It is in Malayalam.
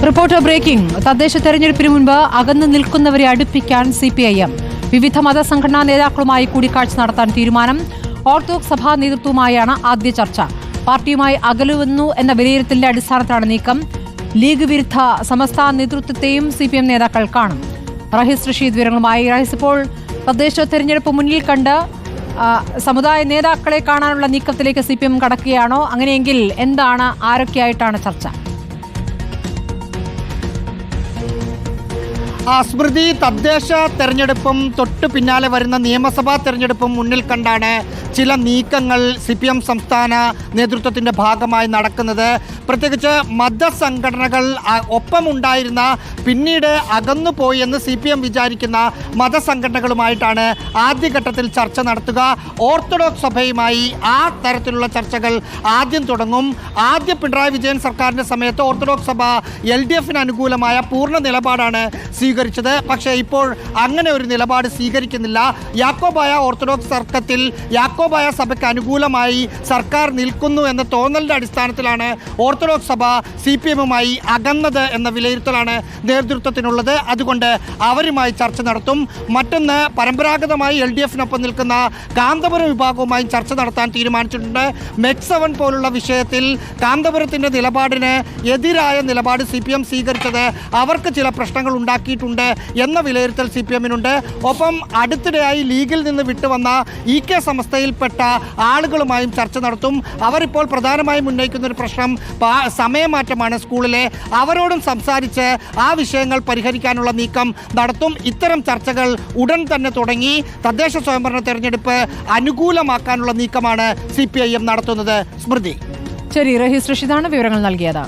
Reporter breaking. തദ്ദേശ തെരഞ്ഞെടുപ്പിന് മുൻപ് അകന്നു നിൽക്കുന്നവരെ അടുപ്പിക്കാൻ CPIM. വിവിധ മതസംഘടനാ നേതാക്കളുമായി കൂടിക്കാഴ്ച നടത്താൻ തീരുമാനം. ഓർത്തഡോക്സ് സഭാ നേതൃത്വവുമായാണ് ആദ്യ ചർച്ച. പാർട്ടിയുമായി അകലുവന്നു എന്ന വിലയിരുത്തലിന്റെ അടിസ്ഥാനത്തിലാണ് നീക്കം. ലീഗ് വിരുദ്ധ സമസ്ത നേതൃത്വത്തെയും CPM നേതാക്കൾ കാണും. റഹീസ് റഷീദ് വിവരങ്ങളുമായി. റഹീസ്, ഇപ്പോൾ തദ്ദേശ തെരഞ്ഞെടുപ്പ് മുന്നിൽ കണ്ട് സമുദായ നേതാക്കളെ കാണാനുള്ള നീക്കത്തിലേക്ക് CPM കടക്കുകയാണോ? അങ്ങനെയെങ്കിൽ എന്താണ്, ആരൊക്കെയായിട്ടാണ് ചർച്ച? സ്മൃതി, തദ്ദേശ തെരഞ്ഞെടുപ്പും തൊട്ടു പിന്നാലെ വരുന്ന നിയമസഭാ തെരഞ്ഞെടുപ്പും മുന്നിൽ കണ്ടാണ് ചില നീക്കങ്ങൾ CPM സംസ്ഥാന നേതൃത്വത്തിൻ്റെ ഭാഗമായി നടക്കുന്നത്. പ്രത്യേകിച്ച് മതസംഘടനകൾ ഒപ്പമുണ്ടായിരുന്ന പിന്നീട് അകന്നുപോയി എന്ന് CPM വിചാരിക്കുന്ന മതസംഘടനകളുമായിട്ടാണ് ആദ്യഘട്ടത്തിൽ ചർച്ച നടത്തുക. ഓർത്തഡോക്സ് സഭയുമായി ആ തരത്തിലുള്ള ചർച്ചകൾ ആദ്യം തുടങ്ങും. ആദ്യ പിണറായി വിജയൻ സർക്കാരിൻ്റെ സമയത്ത് ഓർത്തഡോക്സ് സഭ LDFന് അനുകൂലമായ പൂർണ്ണ നിലപാടാണ് സ്വീകരിച്ചത്. പക്ഷേ ഇപ്പോൾ അങ്ങനെ ഒരു നിലപാട് സ്വീകരിക്കുന്നില്ല. യാക്കോബായ ഓർത്തഡോക്സ് തർക്കത്തിൽ യാക്കോബായ സഭയ്ക്ക് അനുകൂലമായി സർക്കാർ നിൽക്കുന്നു എന്ന തോന്നലിൻ്റെ അടിസ്ഥാനത്തിലാണ് ഓർത്തഡോക്സ് സഭ CPMുമായി അകന്നത് എന്ന വിലയിരുത്തലാണ് നേതൃത്വത്തിനുള്ളത്. അതുകൊണ്ട് അവരുമായി ചർച്ച നടത്തും. മറ്റൊന്ന്, പരമ്പരാഗതമായി LDFനൊപ്പം നിൽക്കുന്ന കാന്തപുരം വിഭാഗവുമായി ചർച്ച നടത്താൻ തീരുമാനിച്ചിട്ടുണ്ട്. MEC7 പോലുള്ള വിഷയത്തിൽ കാന്തപുരത്തിൻ്റെ നിലപാടിന് എതിരായ നിലപാട് CPM സ്വീകരിച്ചത് അവർക്ക് ചില പ്രശ്നങ്ങൾ ഉണ്ടാക്കിയിട്ടുണ്ട് എന്ന വിലയിരുത്തൽ CPMനുണ്ട്. ഒപ്പം അടുത്തിടെയായി ലീഗിൽ നിന്ന് വിട്ടുവന്ന EK സമസ്തയിൽപ്പെട്ട ആളുകളുമായും ചർച്ച നടത്തും. അവരിപ്പോൾ പ്രധാനമായും ഉന്നയിക്കുന്ന ഒരു പ്രശ്നം സമയമാറ്റമാണ് സ്കൂളിലെ. അവരോടും സംസാരിച്ച് ആ വിഷയങ്ങൾ പരിഹരിക്കാനുള്ള നീക്കം നടത്തും. ഇത്തരം ചർച്ചകൾ ഉടൻ തന്നെ തുടങ്ങി തദ്ദേശ സ്വയംഭരണ തെരഞ്ഞെടുപ്പ് അനുകൂലമാക്കാനുള്ള നീക്കമാണ് CPIM നടത്തുന്നത്. സ്മൃതി. ശരി, റഹീസ് റഷീദാണ് വിവരങ്ങൾ നൽകിയത്.